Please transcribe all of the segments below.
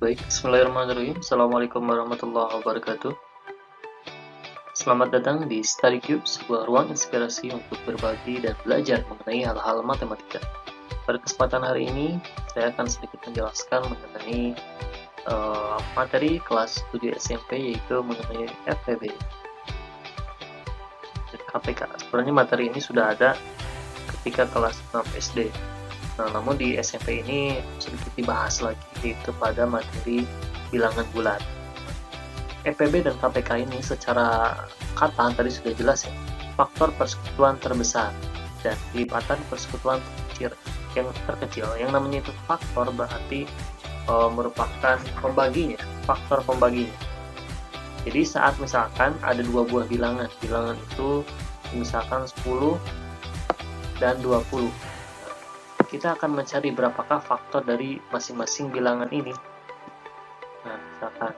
Baik, bismillahirrahmanirrahim. Assalamualaikum warahmatullahi wabarakatuh. Selamat datang di Study Cube, sebuah ruang inspirasi untuk berbagi dan belajar mengenai hal-hal matematika. Pada kesempatan hari ini, saya akan sedikit menjelaskan mengenai materi kelas 7 SMP, yaitu mengenai FPB dan KPK. Sebenarnya materi ini sudah ada ketika kelas 6 SD. Nah, namun di SMP ini sedikit dibahas lagi, yaitu pada materi bilangan bulat. FPB dan KPK ini secara kata tadi sudah jelas ya, faktor persekutuan terbesar dan lipatan persekutuan terkecil. Yang namanya itu faktor berarti merupakan pembaginya, faktor pembaginya. Jadi saat misalkan ada dua buah bilangan itu misalkan 10 dan 20. Kita akan mencari berapakah faktor dari masing-masing bilangan ini. Nah, misalkan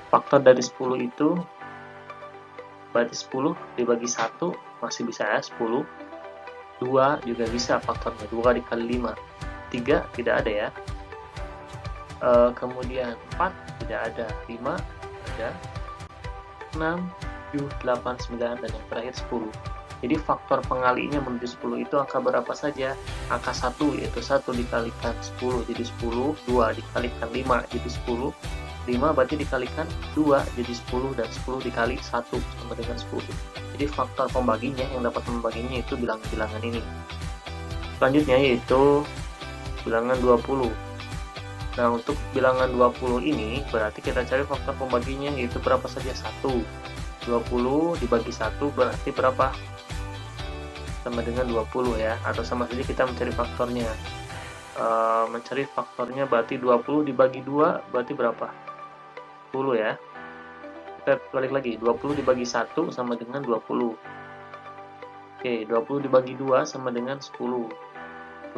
faktor dari 10 itu berarti 10 dibagi 1 masih bisa ya, 10. 2 juga bisa faktornya, 2 dikali 5. 3 tidak ada ya. Kemudian 4 tidak ada, 5 ada, 6, 7, 8, 9, dan yang terakhir 10. Jadi faktor pengalinya menuju 10 itu angka berapa saja? Angka 1, yaitu 1 dikalikan 10 jadi 10, 2 dikalikan 5 jadi 10, 5 berarti dikalikan 2 jadi 10, dan 10 dikali 1 sama dengan 10. Jadi faktor pembaginya yang dapat membaginya itu bilangan-bilangan ini. Selanjutnya yaitu bilangan 20. Nah, untuk bilangan 20 ini berarti kita cari faktor pembaginya, yaitu berapa saja? 1. 20 dibagi 1 berarti berapa? Sama dengan 20 ya, atau sama saja kita mencari faktornya. Mencari faktornya berarti 20 dibagi 2 berarti berapa? 10 ya. Kita balik lagi, 20 dibagi 1 sama dengan 20. Oke, 20 dibagi 2 sama dengan 10.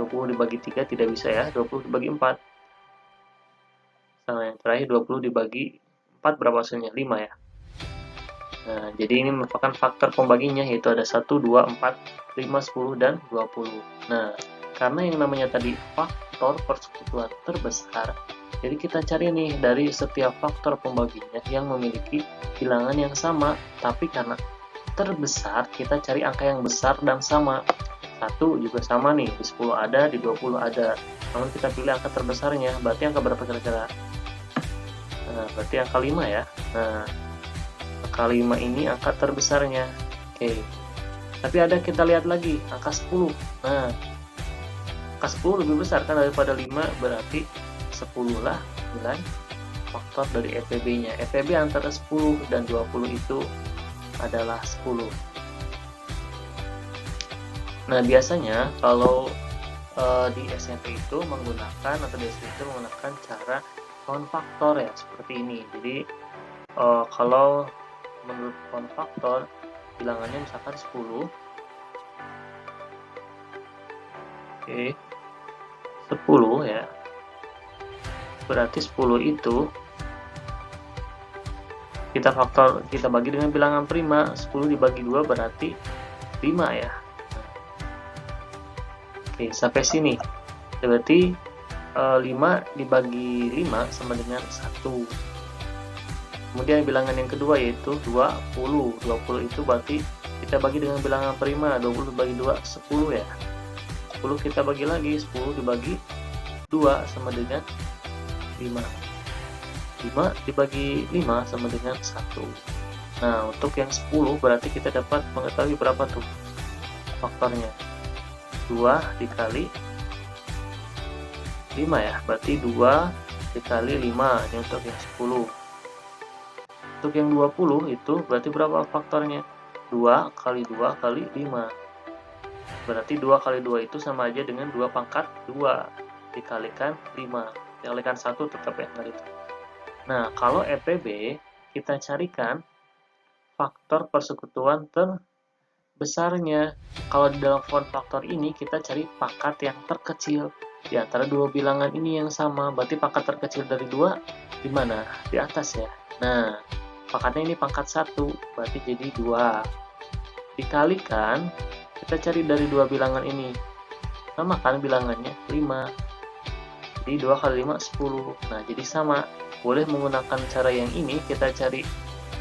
20 dibagi 3 tidak bisa ya, 20 dibagi 4. Sama yang terakhir 20 dibagi 4 berapa hasilnya? 5 ya. Nah, jadi ini merupakan faktor pembaginya, yaitu ada 1, 2, 4, 5, 10, dan 20. Nah, karena yang namanya tadi faktor persekutuan terbesar, jadi kita cari nih dari setiap faktor pembaginya yang memiliki bilangan yang sama, tapi karena terbesar, kita cari angka yang besar dan sama. 1 juga sama nih, di 10 ada, di 20 ada. Namun kita pilih angka terbesarnya, berarti angka berapa kira-kira? Nah, berarti angka 5 ya. Nah, angka 5 ini angka terbesarnya. Oke. Tapi ada, kita lihat lagi angka 10. Nah, angka 10 lebih besar kan daripada 5, berarti 10 lah nilai faktor dari FPB-nya. FPB antara 10 dan 20 itu adalah 10. Nah, biasanya kalau di SMP itu menggunakan, atau di SD itu menggunakan cara count faktor ya, seperti ini. Jadi kalau menurut count faktor, bilangannya misalkan 10. Oke, 10 ya. Berarti 10 itu kita bagi dengan bilangan prima. 10 dibagi 2 berarti 5 ya. Oke, sampai sini. Berarti 5 dibagi 5 sama dengan 1. Kemudian bilangan yang kedua yaitu 20. 20 itu berarti kita bagi dengan bilangan prima. 20 dibagi 2, 10 ya. 10 kita bagi lagi, 10 dibagi 2 sama dengan 5. 5 dibagi 5 sama dengan 1. Nah, untuk yang 10 berarti kita dapat mengetahui berapa tuh faktornya. 2 dikali 5 ya, berarti 2 dikali 5. Ini untuk yang 10. Untuk yang 20 itu berarti berapa faktornya? 2 kali 2 kali 5. Berarti 2 kali 2 itu sama aja dengan 2 pangkat 2 dikalikan 5. Dikalikan 1 tetap ya, dari itu. Nah, kalau FPB kita carikan faktor persekutuan terbesarnya. Kalau di dalam form faktor ini kita cari pangkat yang terkecil di antara dua bilangan ini yang sama. Berarti pangkat terkecil dari 2 di mana? Di atas ya. Nah, pangkatnya ini pangkat 1, berarti jadi 2. Dikalikan, kita cari dari dua bilangan ini. Sama kan bilangannya? 5. Jadi 2 kali 5 10. Nah, jadi sama. Boleh menggunakan cara yang ini, kita cari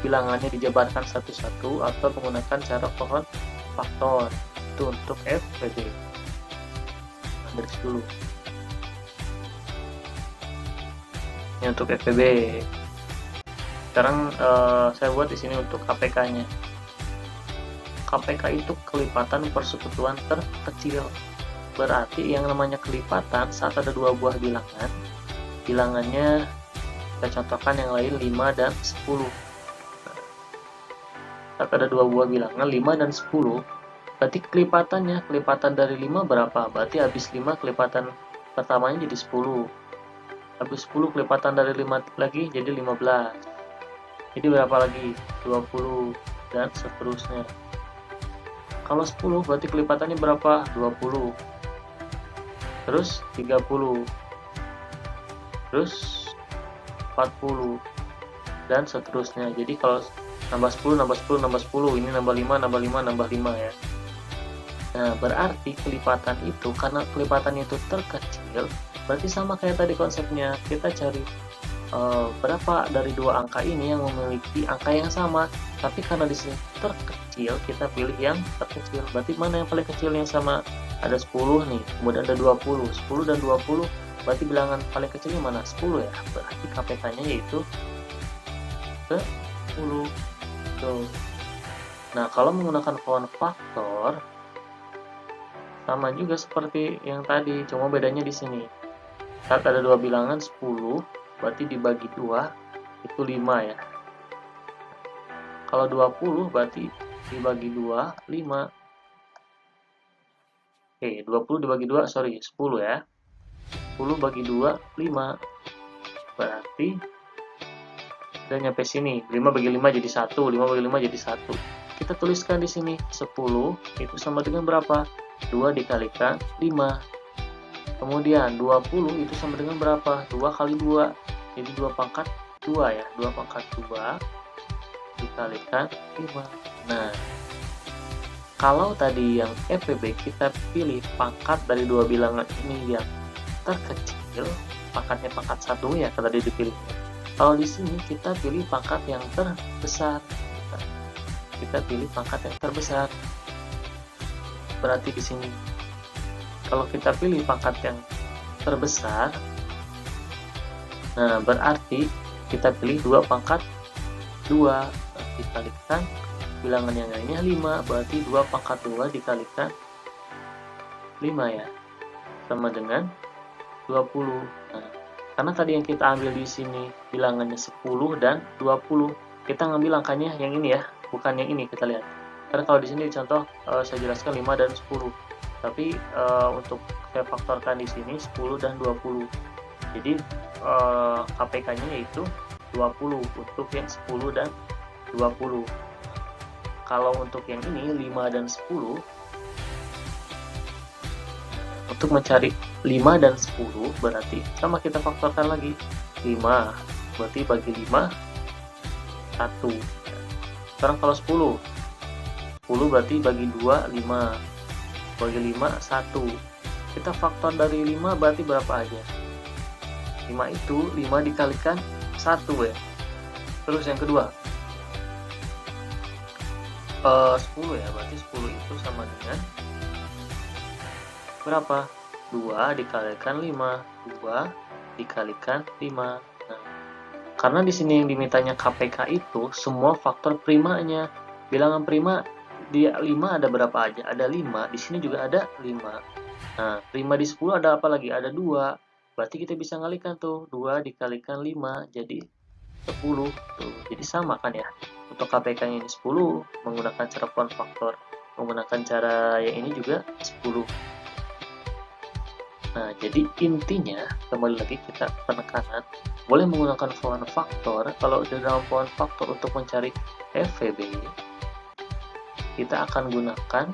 bilangannya dijabarkan satu-satu, atau menggunakan cara pohon faktor. Itu untuk FPB. Garis dulu. Ini untuk FPB. Sekarang saya buat di sini untuk KPK-nya. KPK itu kelipatan persekutuan terkecil. Berarti yang namanya kelipatan saat ada dua buah bilangan, bilangannya kita contohkan yang lain 5 dan 10. Saat ada dua buah bilangan 5 dan 10, berarti kelipatannya, kelipatan dari 5 berapa? Berarti habis 5 kelipatan pertamanya jadi 10. Habis 10 kelipatan dari 5 lagi jadi 15. Jadi berapa lagi? 20 dan seterusnya. Kalau 10 berarti kelipatannya berapa? 20. Terus 30. Terus 40 dan seterusnya. Jadi kalau nambah 10, nambah 10, nambah 10, ini nambah 5, nambah 5, nambah 5 ya. Nah, berarti kelipatan itu, karena kelipatannya itu terkecil, berarti sama kayak tadi konsepnya. Kita cari berapa dari dua angka ini yang memiliki angka yang sama, tapi karena di sini terkecil, kita pilih yang terkecil. Berarti mana yang paling kecil yang sama? Ada 10 nih, kemudian ada 20. 10 dan 20, berarti bilangan paling kecilnya mana? 10 ya. Berarti KPK-nya yaitu 10. Tuh. Nah, kalau menggunakan pohon faktor, sama juga seperti yang tadi, cuma bedanya di sini. Saat ada dua bilangan 10, berarti dibagi 2 itu 5 ya. Kalau 20 berarti dibagi 2 5. Oke, 20 dibagi 2, sorry, 10 ya. 10 bagi 2 5. Berarti udah nyampe sini. 5 bagi 5 jadi 1, 5 bagi 5 jadi 1. Kita tuliskan di sini 10 itu sama dengan berapa? 2 dikalikan 5. Kemudian 20 itu sama dengan berapa? 2 kali 2. Jadi 2 pangkat 2 ya. 2 pangkat 2 dikalikan 5. Nah, kalau tadi yang FPB kita pilih pangkat dari dua bilangan ini yang terkecil, pangkatnya pangkat 1 ya kalau tadi dipilih. Kalau di sini kita pilih pangkat yang terbesar. Kita pilih pangkat yang terbesar. Berarti di sini kalau kita pilih pangkat yang terbesar, nah berarti kita pilih 2 pangkat 2 dikalikan bilangan yang lainnya 5, berarti 2 pangkat 2 dikalikan 5 ya, sama dengan 20. Nah, karena tadi yang kita ambil di sini bilangannya 10 dan 20, kita ngambil angkanya yang ini ya, bukan yang ini. Kita lihat. Karena kalau di sini contoh saya jelaskan 5 dan 10. Tapi untuk saya faktorkan di sini 10 dan 20. Jadi KPK-nya yaitu 20 untuk yang 10 dan 20. Kalau untuk yang ini 5 dan 10, untuk mencari 5 dan 10 berarti sama kita faktorkan lagi. 5 berarti bagi 5 1. Sekarang kalau 10 berarti bagi 2 5, bagi 5 1. Kita faktor dari 5 berarti berapa aja? 5 itu 5 dikalikan 1 ya. Terus yang kedua 10 ya, berarti 10 itu sama dengan berapa? 2 dikalikan 5, 2 dikalikan 5. Nah, karena di sini yang dimintanya KPK itu semua faktor primanya. Bilangan prima di 5 ada berapa aja? Ada 5, di sini juga ada 5. Nah, prima di 10 ada apa lagi? Ada 2. Berarti kita bisa ngalikan tuh, 2 dikalikan 5 jadi 10 tuh. Jadi sama kan ya. Untuk KPK-nya ini 10 menggunakan cara pohon faktor, menggunakan cara yang ini juga 10. Nah, jadi intinya kembali lagi kita penekanan boleh menggunakan pohon faktor. Kalau di dalam pohon faktor untuk mencari FVB, kita akan gunakan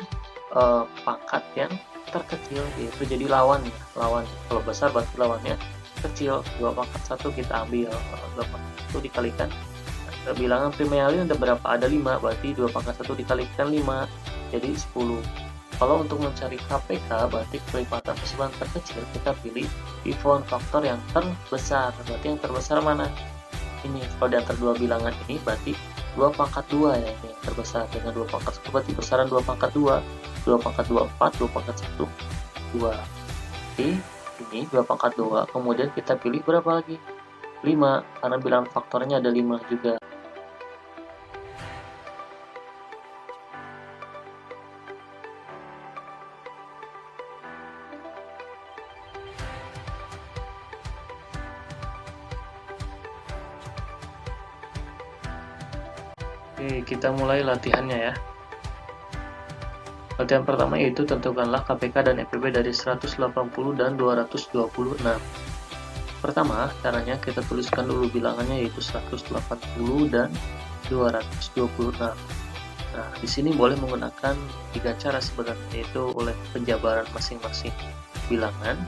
pangkat yang terkecil, yaitu jadi lawan. Kalau besar berarti lawannya kecil. 2 pangkat 1 kita ambil, 2 pangkat 1 dikalikan bilangan prima yang lain ada berapa? Ada 5, berarti 2 pangkat 1 dikalikan 5 jadi 10. Kalau untuk mencari KPK, berarti kelipatan persebaran terkecil, kita pilih default faktor yang terbesar. Berarti yang terbesar mana? Ini, kalau di antara dua bilangan ini, berarti 2 pangkat 2 ya, ini yang terbesar. Dengan 2 pangkat 1, berarti besaran 2 pangkat 2. 2 pangkat 2, 4, 2 pangkat 1, 2. Jadi, ini 2 pangkat 2, kemudian kita pilih berapa lagi? 5, karena bilangan faktornya ada 5 juga. Oke, kita mulai latihannya ya. Latihan pertama yaitu tentukanlah KPK dan FPB dari 180 dan 226. Pertama, caranya kita tuliskan dulu bilangannya yaitu 180 dan 226. Nah, di sini boleh menggunakan 3 cara sebenarnya, yaitu oleh penjabaran masing-masing bilangan,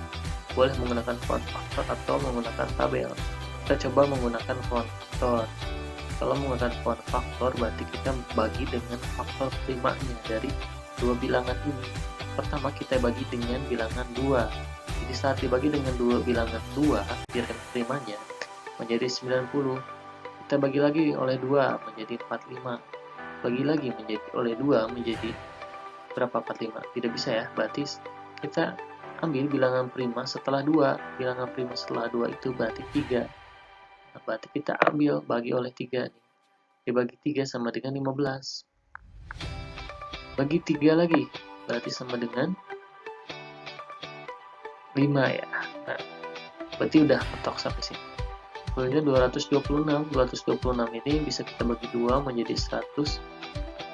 boleh menggunakan font faktor atau menggunakan tabel. Kita coba menggunakan font faktor. Kalau menggunakan font faktor, berarti kita bagi dengan faktor primanya dari dua bilangan ini. Pertama, kita bagi dengan bilangan 2. Jadi saat dibagi dengan dua bilangan 2, bilangan primanya menjadi 90. Kita bagi lagi oleh 2 menjadi 45. Bagi lagi menjadi oleh 2 menjadi berapa 45? Tidak bisa ya. Berarti kita ambil bilangan prima setelah 2. Bilangan prima setelah 2 itu berarti 3. Nah, berarti kita ambil bagi oleh 3 nih. Dibagi 3 sama dengan 15. Bagi 3 lagi, berarti sama dengan 5 ya. Nah, berarti udah mentok sampai sini. Kemudian 226 ini bisa kita bagi 2 menjadi 113.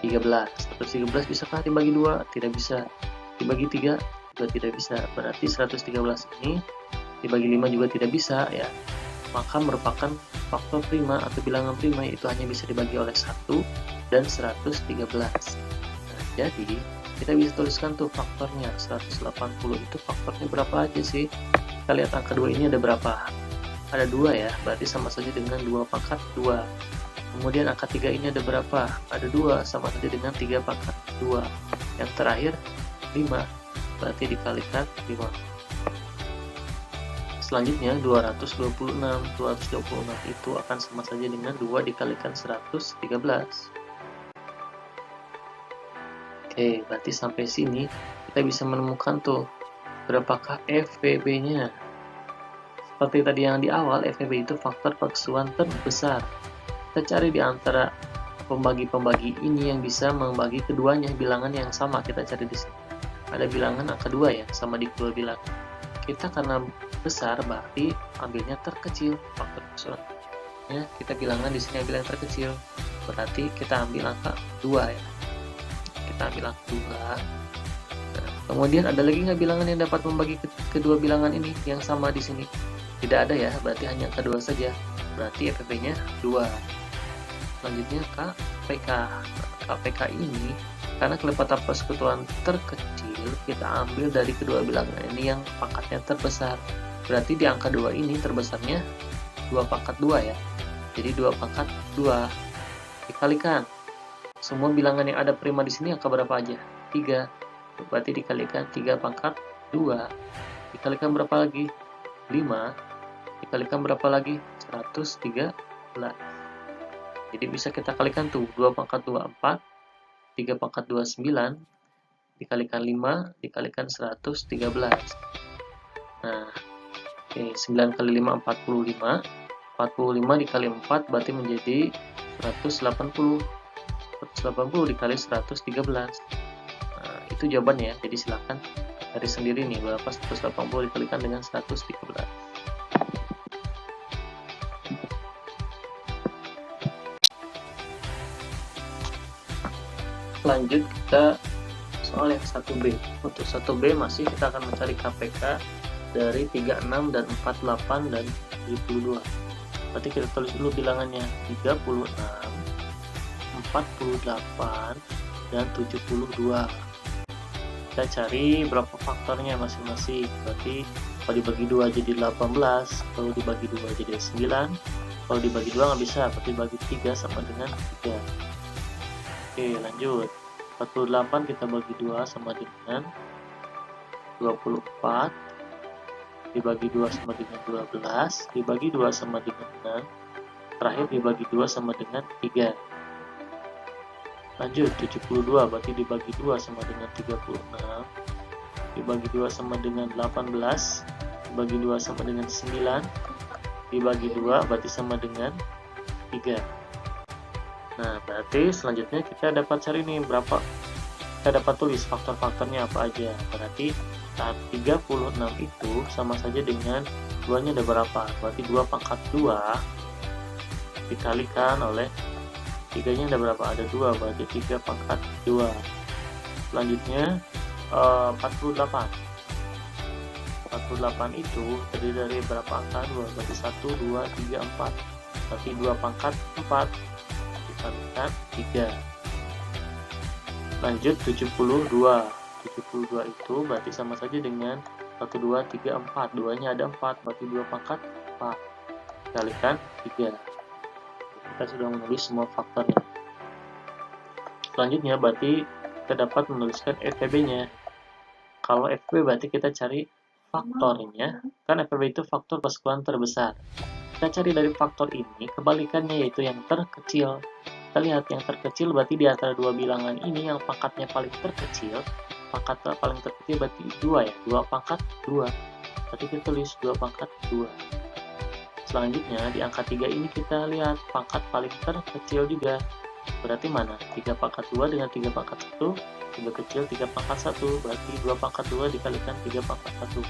113 bisakah dibagi 2? Tidak bisa. Dibagi 3 juga tidak bisa. Berarti 113 ini dibagi 5 juga tidak bisa ya. Maka merupakan faktor prima atau bilangan prima, itu hanya bisa dibagi oleh 1 dan 113. Nah, jadi kita bisa tuliskan tuh faktornya. 180 itu faktornya berapa aja sih? Kita lihat angka 2 ini ada berapa? Ada 2 ya, berarti sama saja dengan 2 pangkat 2. Kemudian angka 3 ini ada berapa? Ada 2, sama saja dengan 3 pangkat 2. Yang terakhir 5, berarti dikalikan 5. Selanjutnya 226 itu akan sama saja dengan 2 dikalikan 113. Oke, berarti sampai sini kita bisa menemukan tuh berapakah FVB-nya. Seperti tadi yang di awal, FVB itu faktor perkesuan terbesar. Kita cari di antara pembagi-pembagi ini yang bisa membagi keduanya bilangan yang sama. Kita cari di sini. Ada bilangan angka 2 ya, sama di kedua bilangan. Kita karena besar berarti ambilnya terkecil, faktor perkesuannya kita bilangan di sini ambil yang terkecil. Berarti kita ambil angka 2 ya. Kita ambil angka 2. Nah, kemudian ada lagi nggak bilangan yang dapat membagi kedua bilangan ini yang sama di sini? Tidak ada ya, berarti hanya angka 2 saja. Berarti FVB-nya 2. Selanjutnya KPK. KPK ini karena kelipatan persekutuan terkecil, kita ambil dari kedua bilangan ini yang pangkatnya terbesar. Berarti di angka 2 ini terbesarnya 2 pangkat 2 ya. Jadi 2 pangkat 2 dikalikan semua bilangan yang ada prima di sini angka berapa aja? 3. Berarti dikalikan 3 pangkat 2. Dikalikan berapa lagi? 5. Dikalikan berapa lagi? 113. Jadi bisa kita kalikan tuh 2 pangkat 2 4. 3 pangkat 2 9, dikalikan 5, dikalikan 113. Nah, oke, 9 kali 5 45. 45 dikali 4 berarti menjadi 180. 180 dikali 113. Nah, itu jawabannya ya. Jadi silakan cari sendiri nih berapa 180 dikalikan dengan 113. Lanjut kita soal yang 1B. Untuk 1B masih kita akan mencari KPK dari 36 dan 48 dan 72. Berarti kita tulis dulu bilangannya 36, 48 dan 72. Kita cari berapa faktornya masing-masing. Berarti kalau dibagi 2 jadi 18, kalau dibagi 2 jadi 9, kalau dibagi 2 nggak bisa, berarti dibagi 3 sama dengan 3. Oke, lanjut. 48 kita bagi 2 sama dengan 24, dibagi 2 sama dengan 12, dibagi 2 sama dengan 6, terakhir dibagi 2 sama dengan 3. Lanjut, 72 berarti dibagi 2 sama dengan 36, dibagi 2 sama dengan 18, dibagi 2 sama dengan 9, dibagi 2 berarti sama dengan 3. Nah, berarti selanjutnya kita dapat cari nih berapa, kita dapat tulis faktor-faktornya apa aja. Berarti saat 36 itu sama saja dengan 2 nya ada berapa, berarti 2 pangkat 2 dikalikan oleh 3 nya ada berapa, ada 2, berarti 3 pangkat 2. Selanjutnya 48 itu terdiri dari berapa angka, 2, berarti 1, 2, 3, 4, berarti 2 pangkat 4 dikalikan 3. Lanjut 72 itu berarti sama saja dengan 1, 2, 3, 4, 2 nya ada 4, berarti 2 pangkat 4 dikalikan 3. Kita sudah menulis semua faktornya. Selanjutnya berarti kita dapat menuliskan FPB nya. Kalau FPB berarti kita cari faktornya, kan FPB itu faktor persekutuan terbesar. Kita cari dari faktor ini kebalikannya, yaitu yang terkecil. Kita lihat yang terkecil berarti di antara dua bilangan ini yang pangkatnya paling terkecil, pangkat paling terkecil berarti 2 ya, 2 pangkat 2. Berarti kita tulis 2 pangkat 2. Selanjutnya di angka 3 ini kita lihat pangkat paling terkecil juga. Berarti mana? 3 pangkat 2 dengan 3 pangkat 1, lebih kecil 3 pangkat 1, berarti 2 pangkat 2 dikalikan 3 pangkat 1.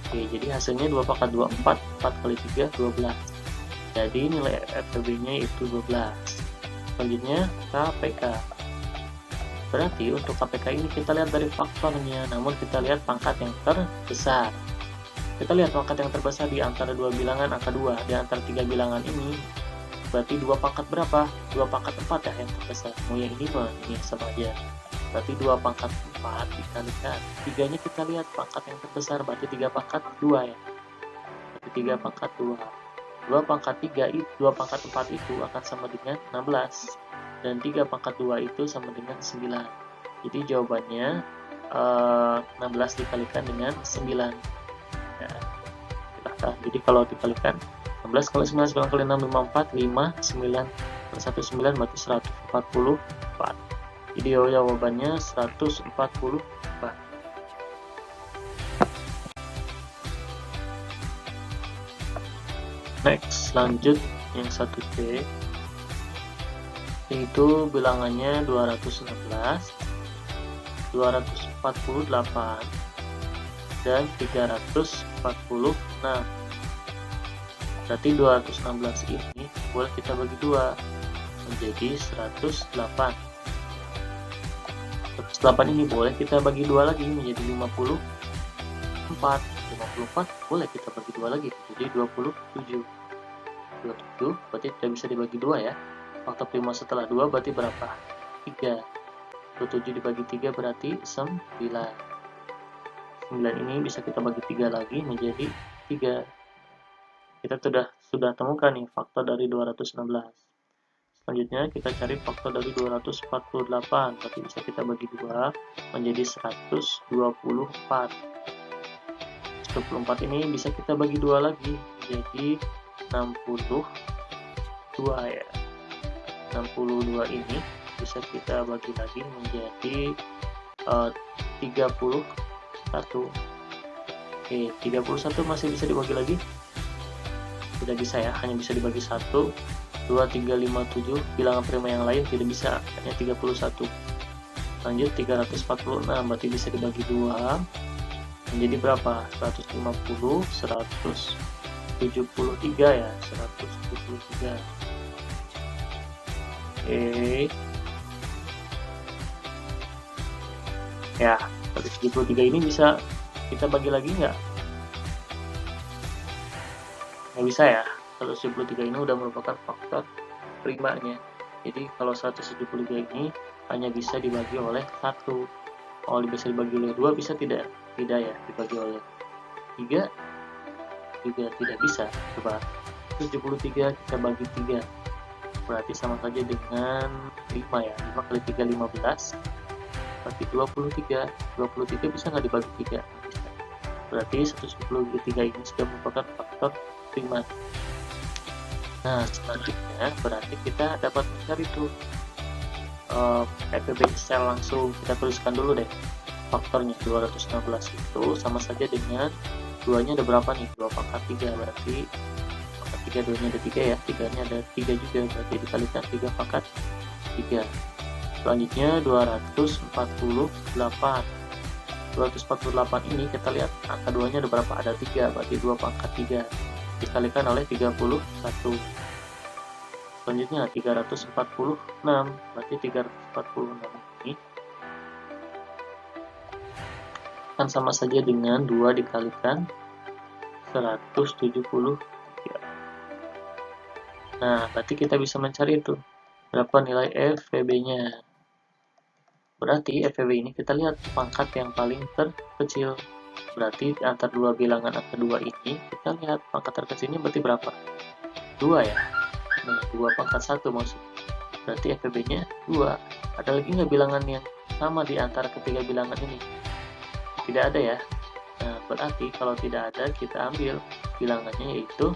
Oke, jadi hasilnya 2 pangkat 2, 4, 4 kali 3, 12. Jadi nilai FPB-nya itu 12. Selanjutnya KPK. Berarti untuk KPK ini kita lihat dari faktornya, namun kita lihat pangkat yang terbesar. Kita lihat pangkat yang terbesar di antara dua bilangan angka 2, di antara 3 bilangan ini. Berarti 2 pangkat berapa? 2 pangkat 4 ya yang terbesar. Mau yang ini mah ini sama aja. Berarti 2 pangkat 4 dikalikan 3 nya kita lihat pangkat yang terbesar, berarti 3 pangkat 2 ya. Berarti 3 pangkat 2. 2 pangkat 3 itu 2 pangkat 4 itu akan sama dengan 16. Dan 3 pangkat 2 itu sama dengan 9. Jadi jawabannya 16 dikalikan dengan 9. Ya, jadi kalau dikalikan 16 kali 9, 9 kali 6, 54, 5, 9, 1, 9, berarti 144. Jadi jawabannya 144. Next, lanjut yang 1C, itu bilangannya 216, 248, dan 346. Berarti 216 ini boleh kita bagi 2 menjadi 108. 108 ini boleh kita bagi 2 lagi menjadi 54. 54 boleh kita bagi 2 lagi jadi 27. 27 berarti tidak bisa dibagi 2 ya. Faktor prima setelah 2 berarti berapa? 3. 27 dibagi 3 berarti 9. 9 ini bisa kita bagi 3 lagi menjadi 3. Kita sudah temukan nih faktor dari 216. Selanjutnya kita cari faktor dari 248, berarti bisa kita bagi 2 menjadi 124. 124 ini bisa kita bagi 2 lagi, jadi 62 ya. 62 ini bisa kita bagi lagi menjadi 31. Oke, 31 masih bisa dibagi lagi? Tidak bisa ya, hanya bisa dibagi 1. 2, 3, 5, 7, bilangan prima yang lain tidak bisa, hanya 31. Lanjut 346, berarti bisa dibagi 2 menjadi berapa? 150, 173 ya, 173. Oke. Ya, 173 ini bisa kita bagi lagi nggak? Nggak bisa ya. 173 ini udah merupakan faktor primanya. Jadi kalau 173 ini hanya bisa dibagi oleh 1. Kalau bisa dibagi oleh 2 bisa tidak? Tidak ya, dibagi oleh 3 juga tidak bisa. Coba 73 kita bagi 3. Berarti sama saja dengan 5 ya. 5 kali 3 15. berarti 23. 23 bisa nggak dibagi 3? Bisa. Berarti 123 ini sudah merupakan faktor prima. Nah, selanjutnya berarti kita dapat mencari tuh FPB secara langsung. Kita tuliskan dulu deh faktornya. 216 itu sama saja dengan 2-nya ada berapa nih? 2 pangkat 3, berarti pangkat 3, 2-nya ada 3 ya, 3-nya ada 3 juga, berarti dikalikan 3 pangkat 3. Selanjutnya 248. 248 ini kita lihat angka 2-nya ada berapa? Ada 3, berarti 2 pangkat 3 dikalikan oleh 31. Selanjutnya 346, berarti 346 ini akan sama saja dengan 2 dikalikan 173. Nah, berarti kita bisa mencari itu berapa nilai FVB-nya. Berarti FVB ini kita lihat pangkat yang paling terkecil. Berarti antara dua bilangan angka 2 ini kita lihat pangkat terkecilnya berarti berapa? 2 ya. Nah, 2 pangkat 1 maksudnya. Berarti FVB-nya 2. Ada lagi nggak bilangan yang sama di antara ketiga bilangan ini? Tidak ada ya. Nah, berarti kalau tidak ada, kita ambil bilangannya yaitu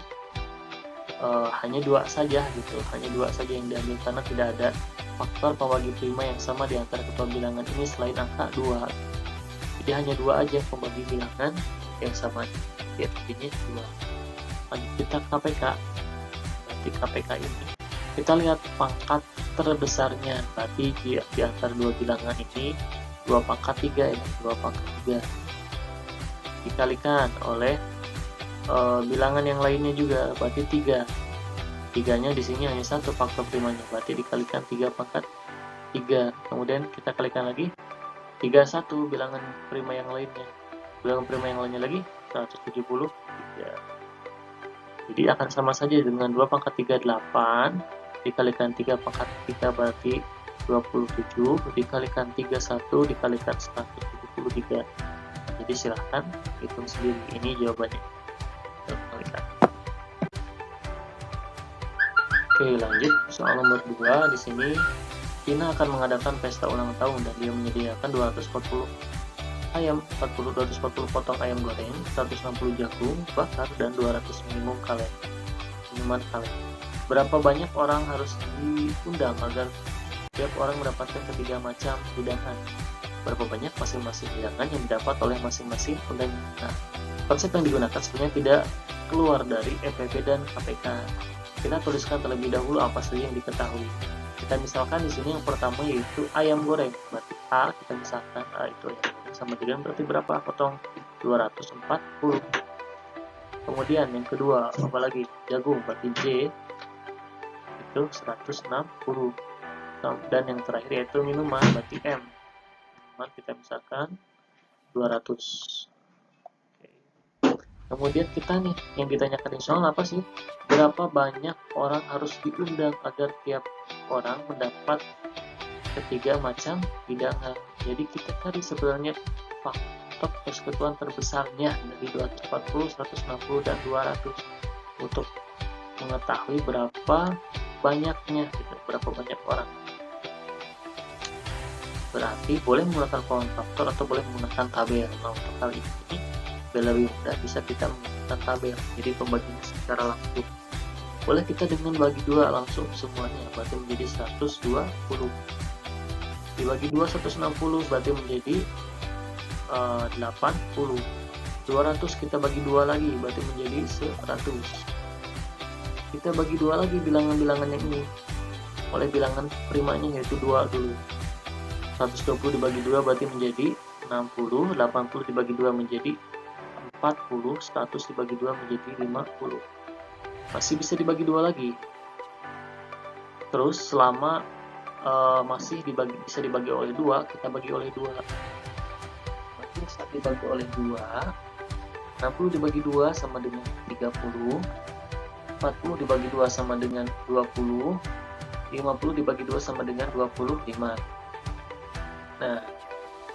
hanya 2 saja gitu. Hanya 2 saja yang diambil karena tidak ada faktor pembagi prima yang sama di antara kedua bilangan ini selain angka 2. Jadi hanya 2 aja pembagi bilangan yang sama, yaitu 2. Lanjut kita KPK. Berarti KPK ini kita lihat pangkat terbesarnya, berarti di antara dua bilangan ini 2 pangkat 3 ya, 2 pangkat 3 dikalikan oleh bilangan yang lainnya juga, berarti 3. 3-nya di sini hanya 1 faktor primanya, berarti dikalikan 3 pangkat 3. Kemudian kita kalikan lagi 31 bilangan prima yang lainnya. Bilangan prima yang lainnya lagi 173. Jadi akan sama saja dengan 2 pangkat 3 8 dikalikan 3 pangkat 3 berarti 27 dikalikan 31 dikalikan 173. Jadi silahkan hitung sendiri, ini jawabannya. Oke, lanjut soal nomor 2. Di sini Tina akan mengadakan pesta ulang tahun dan dia menyediakan 240 ayam, 240 potong ayam goreng, 160 jagung bakar dan 200 minuman kaleng. Berapa banyak orang harus diundang agar setiap orang mendapatkan ketiga macam hidangan? Berapa banyak masing-masing hidangan yang didapat oleh masing-masing undangan? Nah, konsep yang digunakan sebenarnya tidak keluar dari FPB dan KPK. Kita tuliskan terlebih dahulu apa saja yang diketahui. Kita misalkan di sini yang pertama yaitu ayam goreng. Berarti A, kita misalkan A itu ayam goreng sama dengan berarti berapa? Potong 240. Kemudian yang kedua, apalagi jagung, berarti J itu 160. Dan yang terakhir yaitu minuman, berarti M. Minuman kita misalkan 200. Kemudian kita nih, yang ditanyakan di soal apa sih? Berapa banyak orang harus diundang agar tiap orang mendapat ketiga macam hidangan? Jadi kita cari sebenarnya faktor persekutuan terbesarnya dari 240, 160, dan 200 untuk mengetahui berapa banyaknya, gitu, berapa banyak orang. Berarti boleh menggunakan kolom faktor atau boleh menggunakan tabel. Nah, untuk kali ini lebih mudah bisa kita menggunakan tabel, jadi pembagiannya secara langsung. Boleh kita dengan bagi 2 langsung semuanya, berarti menjadi 120. Dibagi 2 160 berarti menjadi 80. 200 kita bagi 2 lagi berarti menjadi 100. Kita bagi 2 lagi bilangan-bilangan yang ini oleh bilangan primanya yaitu 2 dulu. 120 dibagi 2 berarti menjadi 60, 80 dibagi 2 menjadi 40, 100 dibagi 2 menjadi 50. Masih bisa dibagi 2 lagi. Terus selama masih bisa dibagi oleh 2, kita bagi oleh 2. Berarti saat dibagi oleh 2, 60 dibagi 2 sama dengan 30, 40 dibagi 2 sama dengan 20, 50 dibagi 2 sama dengan 25. Nah,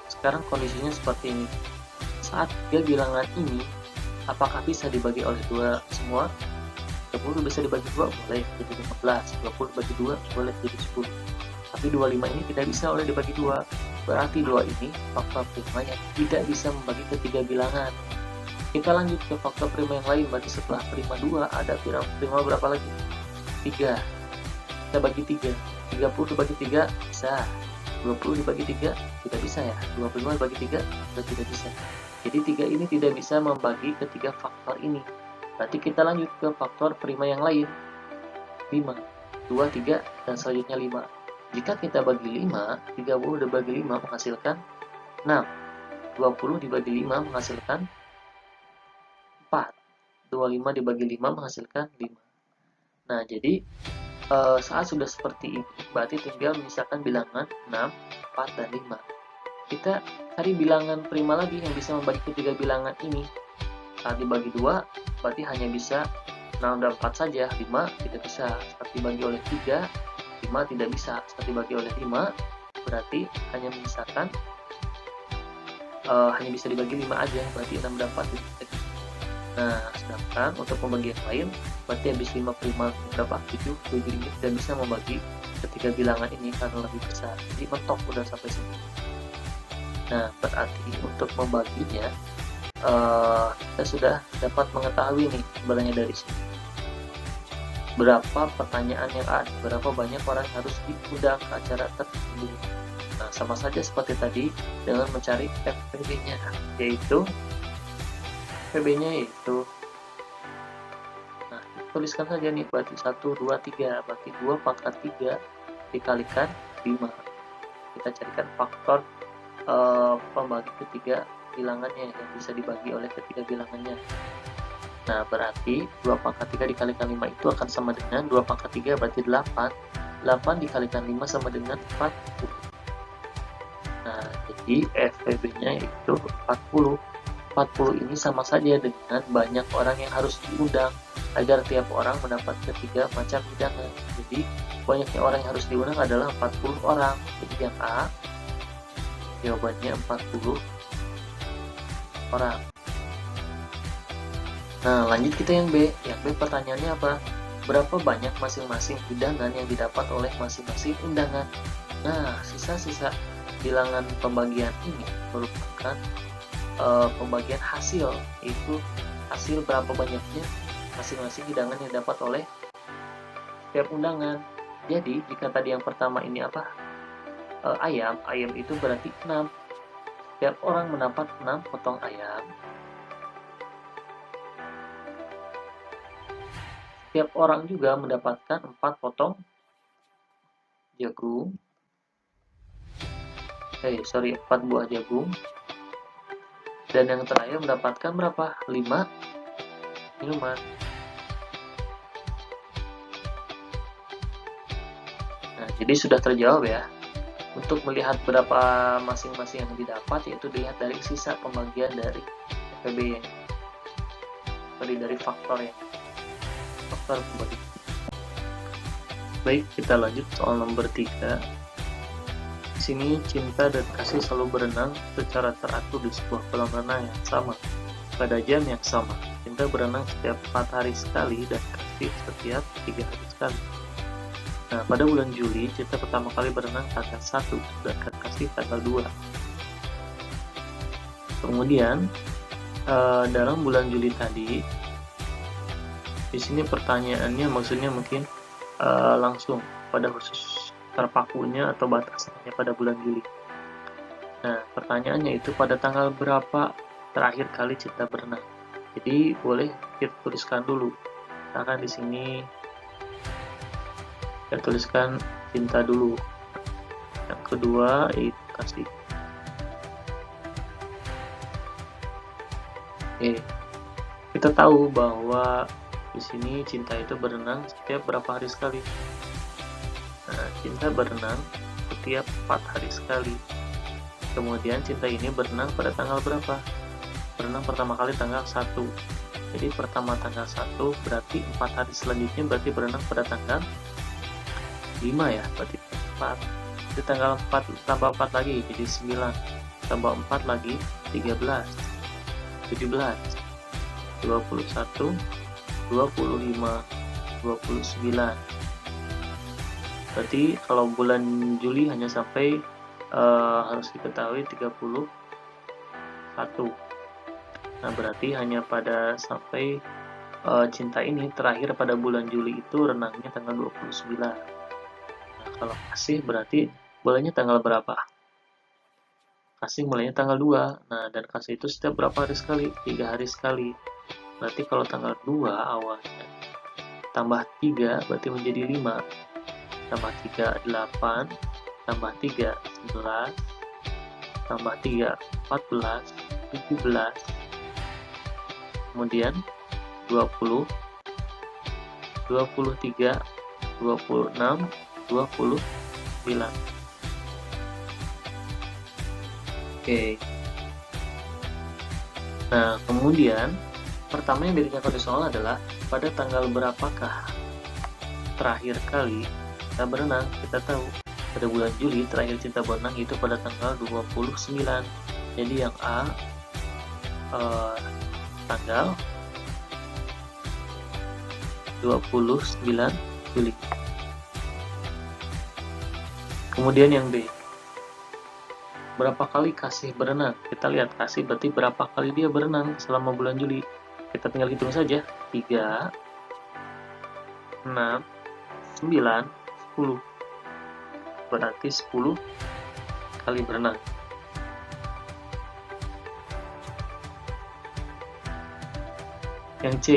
sekarang kondisinya seperti ini. Saat 3 bilangan ini, apakah bisa dibagi oleh 2 semua? 10 bisa dibagi 2, boleh jadi 15. 20 dibagi 2, boleh jadi 10. Tapi 25 ini tidak bisa oleh dibagi 2. Berarti 2 ini faktor prima yang tidak bisa membagi ke 3 bilangan. Kita lanjut ke faktor prima yang lain, berarti setelah prima 2 ada prima berapa lagi? 3. Kita bagi 3. 30 dibagi 3 bisa. 20 dibagi 3 tidak bisa ya. 25 dibagi 3 juga tidak bisa. Jadi 3 ini tidak bisa membagi ke 3 faktor ini. Berarti kita lanjut ke faktor prima yang lain. 5. 2, 3, dan selanjutnya 5. Jika kita bagi 5, 30 dibagi 5 menghasilkan 6. 20 dibagi 5 menghasilkan 4. 25 dibagi 5 menghasilkan 5. Nah, jadi saat sudah seperti ini, berarti tinggal misalkan bilangan 6, 4, dan 5. Kita cari bilangan prima lagi yang bisa membagi ketiga bilangan ini. Saat dibagi 2, berarti hanya bisa 6 dan 4 saja. 5 tidak bisa. Saat dibagi oleh 3, 5 tidak bisa. Saat dibagi oleh 5, berarti hanya menyisakan hanya bisa dibagi 5 aja, berarti 6 dan 4 tidak bisa. Nah, sedangkan untuk pembagian lain, berarti habis 5 prima berapa? 7, 7 ini tidak bisa membagi ketiga bilangan ini karena lebih besar. Jadi mentok udah sampai sini. Nah, berarti untuk membaginya, kita sudah dapat mengetahui nih sebenarnya dari sini. Berapa pertanyaan yang ada, berapa banyak orang yang harus diundang ke acara tertentu. Nah, sama saja seperti tadi dengan mencari FPB-nya, yaitu PB-nya itu, nah tuliskan saja nih, berarti 1, 2, 3, berarti 2 pangkat 3 dikalikan 5. Kita carikan faktor pembagi ketiga bilangannya yang bisa dibagi oleh ketiga bilangannya. Nah, berarti 2 pangkat 3 dikalikan 5 itu akan sama dengan 2 pangkat 3 berarti 8. 8 dikalikan 5 sama dengan 40. Nah, jadi FPB-nya itu 40. 40 ini sama saja dengan banyak orang yang harus diundang agar tiap orang mendapat ketiga macam hidangan. Jadi banyaknya orang yang harus diundang adalah 40 orang. Jadi yang A jawabannya 40 orang. Nah, lanjut kita yang B. Yang B pertanyaannya apa? Berapa banyak masing-masing hidangan yang didapat oleh masing-masing undangan? Nah, sisa-sisa bilangan pembagian ini merupakan pembagian hasil, yaitu hasil berapa banyaknya masing-masing hidangan yang dapat oleh setiap undangan. Jadi jika tadi yang pertama ini apa, ayam itu berarti 6. Setiap orang mendapat 6 potong ayam. Setiap orang juga mendapatkan 4 potong jagung. 4 buah jagung. Dan yang terakhir mendapatkan berapa? 5 minuman. Nah, jadi sudah terjawab ya. Untuk melihat berapa masing-masing yang didapat, yaitu dilihat dari sisa pembagian dari FPB dari faktor ya. Faktor pembagi. Baik, kita lanjut soal nomor 3. Di sini cinta dan kasih selalu berenang secara teratur di sebuah kolam renang yang sama pada jam yang sama. Cinta berenang setiap 4 hari sekali dan kasih setiap 3 hari sekali. Nah, pada bulan Juli, cinta pertama kali berenang tanggal 1 dan kasih tanggal 2. Kemudian dalam bulan Juli tadi, di sini pertanyaannya maksudnya mungkin langsung pada khusus terpakunya atau batasannya pada bulan Juli. Nah, pertanyaannya itu pada tanggal berapa terakhir kali cinta berenang. Jadi boleh kita tuliskan dulu. Misalkan di sini kita tuliskan cinta dulu. Yang kedua itu kasih. Oke. Kita tahu bahwa di sini cinta itu berenang setiap berapa hari sekali. Nah, cinta berenang setiap 4 hari sekali. Kemudian cinta ini berenang pada tanggal berapa? Berenang pertama kali tanggal 1. Jadi pertama tanggal 1 berarti 4 hari selanjutnya berarti berenang pada tanggal 5 ya, berarti 4. Jadi tanggal 4 tambah 4 lagi jadi 9. Tambah 4 lagi 13. 17. 21. 25. 29. Berarti kalau bulan Juli hanya sampai harus diketahui 31. Nah, berarti hanya pada sampai cinta ini terakhir pada bulan Juli itu renangnya tanggal 29. Nah, kalau kasih berarti bolehnya tanggal berapa? Kasih mulainya tanggal 2. Nah, dan kasih itu setiap berapa hari sekali? 3 hari sekali. Berarti kalau tanggal 2 awalnya tambah 3 berarti menjadi 5. Tambah 3 8, tambah 3 11, tambah 3 14, 17, kemudian 20, 23, 26, 29. Oke. Nah, kemudian pertama yang ditanyakan di soal adalah pada tanggal berapakah terakhir kali kita berenang? Kita tahu pada bulan Juli terakhir cinta berenang itu pada tanggal 29. Jadi yang A tanggal 29 Juli. Kemudian yang B, berapa kali kasih berenang? Kita lihat kasih berarti berapa kali dia berenang selama bulan Juli. Kita tinggal hitung saja. 3, 6, 9, 10. Berarti 10 kali berenang. Yang C,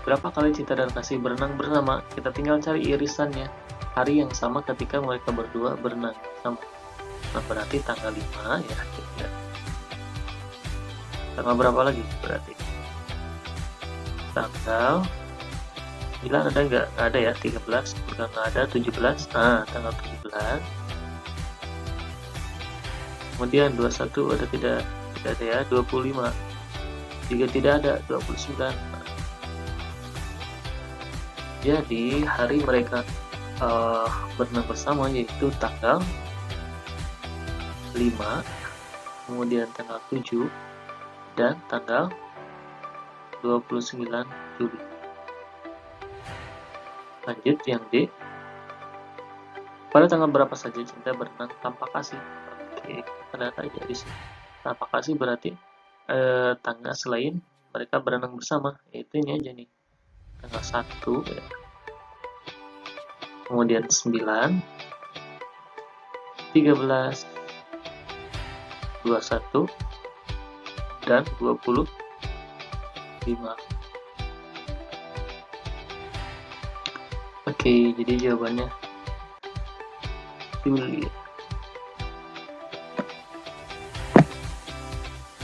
berapa kali cinta dan kasih berenang bersama? Kita tinggal cari irisannya. Hari yang sama ketika mereka berdua berenang sama. Nah, berarti tanggal 5 ya. Tanggal berapa lagi berarti? Tanggal 9 ada nggak? Nggak ada ya. 13 juga nggak ada. 17. Nah, tanggal 17. Kemudian 21 ada tidak? Tidak ada ya. 25 juga tidak ada. 29. Nah, jadi hari mereka berenang bersama yaitu tanggal 5, kemudian tanggal 7, dan tanggal 29 Juli. Lanjut yang D. Pada tanggal berapa saja cinta berenang tanpa kasih? Oke, kita lihat aja di sini. Tanpa kasih berarti tanggal selain mereka berenang bersama, yaitu ini aja nih. Tanggal 1 ya. Kemudian 9, 13, 21, dan 25. Oke, jadi jawabannya Juli.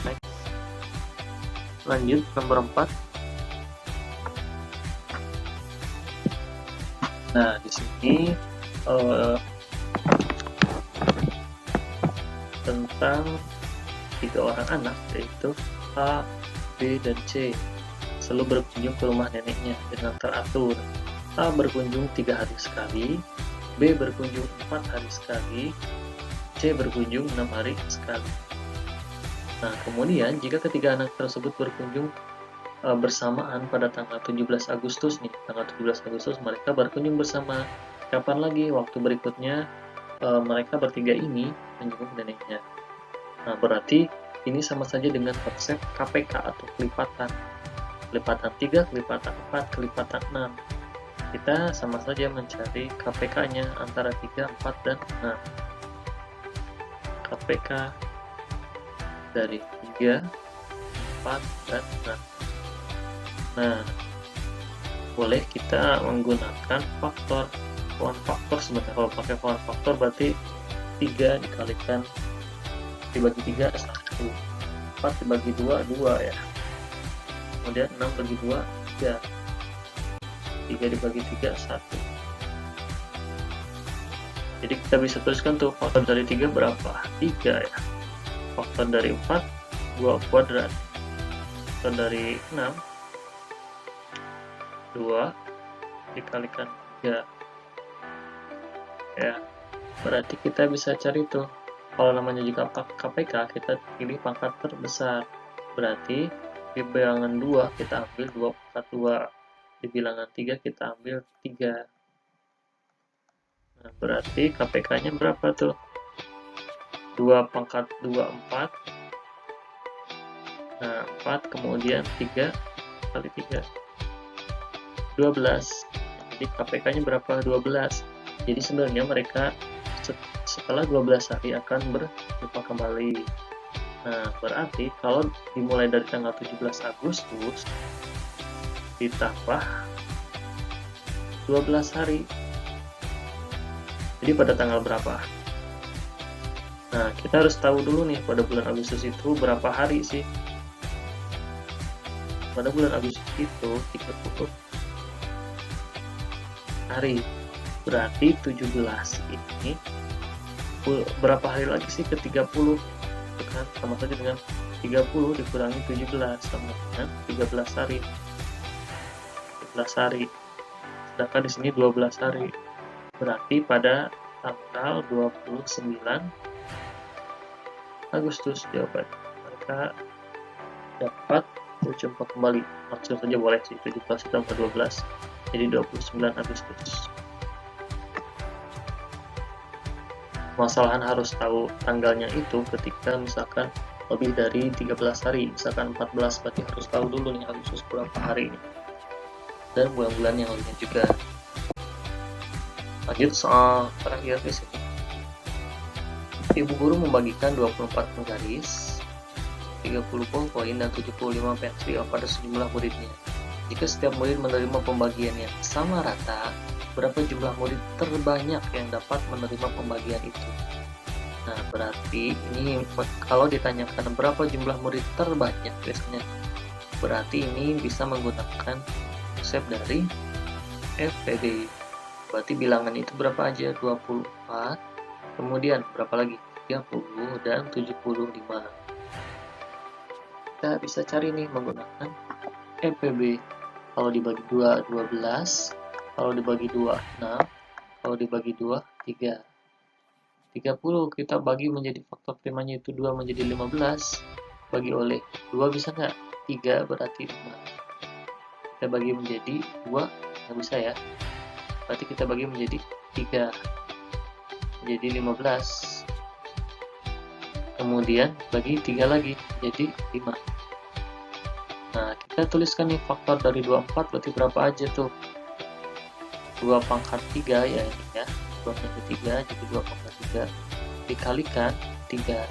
Next. Lanjut nomor 4. Nah, di sini tentang 3 orang anak, yaitu A, B, dan C selalu berkunjung ke rumah neneknya dengan teratur. A berkunjung 3 hari sekali, B berkunjung 4 hari sekali, C berkunjung 6 hari sekali. Nah, kemudian jika ketiga anak tersebut berkunjung bersamaan pada tanggal 17 Agustus nih, tanggal 17 Agustus mereka berkunjung bersama. Kapan lagi waktu berikutnya mereka bertiga ini menjenguk neneknya? Nah, berarti ini sama saja dengan konsep KPK atau kelipatan. Kelipatan 3, kelipatan 4, kelipatan 6. Kita sama saja mencari KPK-nya antara 3, 4, dan 6. KPK dari 3, 4, dan 6. Nah, boleh kita menggunakan faktor, one faktor sebenarnya. Kalau pakai one faktor berarti 3 dikalikan dibagi 3 1, 4 dibagi 2 2 ya. Kemudian 6 bagi 2 3, 3 dibagi 3 1. Jadi kita bisa tuliskan tuh faktor dari 3 berapa? 3 ya. Faktor dari 4 2 kuadrat. Faktor dari 6 2 dikalikan 3 ya. Berarti kita bisa cari tuh, kalau namanya juga KPK kita pilih pangkat terbesar. Berarti di bilangan 2 kita ambil 2 pangkat 2, di bilangan 3 kita ambil 3. Nah, berarti KPK nya berapa tuh? 2 pangkat 2, 4. Nah, 4, kemudian 3 kali 3, 12. Jadi KPK-nya berapa? 12. Jadi sebenarnya mereka setelah 12 hari akan berjumpa kembali. Nah, berarti kalau dimulai dari tanggal 17 Agustus ditambah 12 hari. Jadi pada tanggal berapa? Nah, kita harus tahu dulu nih pada bulan Agustus itu berapa hari sih? Pada bulan Agustus itu 30 hari. Berarti 17 ini berapa hari lagi sih ke 30? Kan sama saja dengan 30 dikurangi 17 sama dengan 13 hari. 13 hari. Sedangkan di sini 12 hari. Berarti pada tanggal 29 Agustus jawaban mereka dapat berjumpa kembali. Langsung saja boleh sih, 17 ditambah 12 jadi 29 Agustus. Masalahan harus tahu tanggalnya itu ketika misalkan lebih dari 13 hari, misalkan 14, berarti harus tahu dulu nih Agustus berapa hari ini dan bulan-bulan yang lainnya juga. Lanjut soal terakhir di sini. Ibu guru membagikan 24 penggaris, 30 ballpoint dan 75 pensil pada sejumlah muridnya. Jika setiap murid menerima pembagian yang sama rata, berapa jumlah murid terbanyak yang dapat menerima pembagian itu? Nah, berarti ini kalau ditanyakan berapa jumlah murid terbanyak biasanya, berarti ini bisa menggunakan konsep dari FPB. Berarti bilangan itu berapa aja? 24, kemudian berapa lagi? 30 dan 75. Kita bisa cari nih menggunakan FPB. Kalau dibagi 2, 12. Kalau dibagi 2, 6. Kalau dibagi 2, 3. 30 kita bagi menjadi faktor primanya itu 2 menjadi 15. Bagi oleh 2 bisa nggak? 3 berarti 5. Kita bagi menjadi 2, nggak bisa ya. Berarti kita bagi menjadi 3. Jadi 15. Kemudian bagi 3 lagi, jadi 5. Nah, kita tuliskan nih faktor dari 24 berarti berapa aja tuh? 2 pangkat 3 ya ini ya, 2 pangkat 3 jadi 2 pangkat 3 dikalikan 3.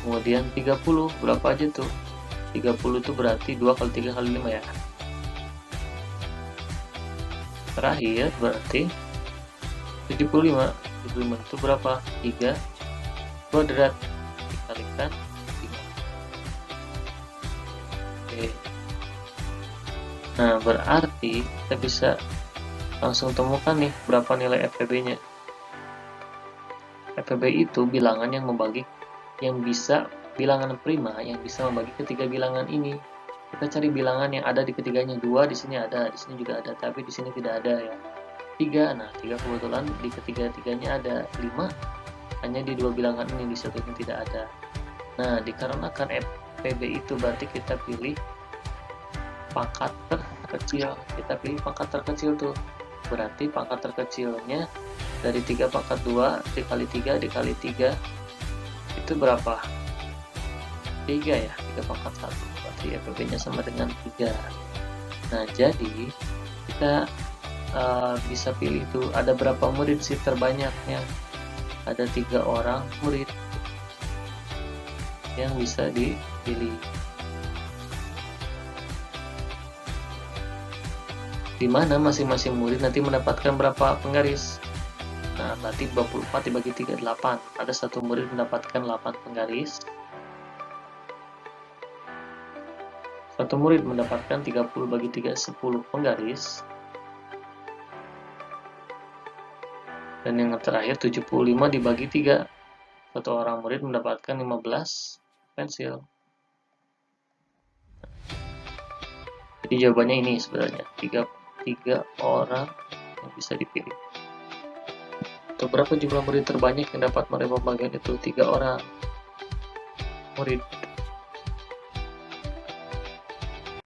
Kemudian 30 berapa aja tuh? 30 itu berarti 2 kali 3 kali 5 ya. Terakhir berarti 75. 75 itu berapa? 3 kuadrat dikalikan 5. Oke. Nah, berarti kita bisa langsung temukan nih berapa nilai FPB-nya. FPB itu bilangan yang bisa bilangan prima yang bisa membagi ketiga bilangan ini. Kita cari bilangan yang ada di ketiganya. 2 di sini ada, di sini juga ada, tapi di sini tidak ada ya. 3, nah 3 kebetulan di ketiga-tiganya ada. 5 hanya di 2 bilangan ini, di satu ini tidak ada. Nah, dikarenakan FPB itu berarti kita pilih pangkat terkecil. Kita pilih pangkat terkecil tuh. Berarti pangkat terkecilnya dari 3 pangkat 2 dikali 3 dikali 3 itu berapa? 3 ya, 3 pangkat 1. Berarti FPB-nya sama dengan 3. Nah, jadi kita bisa pilih tuh ada berapa murid sih terbanyaknya. Ada 3 orang murid yang bisa dipilih. Di mana masing-masing murid nanti mendapatkan berapa penggaris. Nah, berarti 24 dibagi 3, 8. Ada satu murid mendapatkan 8 penggaris. Satu murid mendapatkan 30 bagi 3, 10 penggaris. Dan yang terakhir 75 dibagi 3. Satu orang murid mendapatkan 15 pensil. Jadi jawabannya ini sebenarnya 3 orang yang bisa dipilih. Untuk berapa jumlah murid terbanyak yang dapat menerima pembagian itu? 3 orang murid.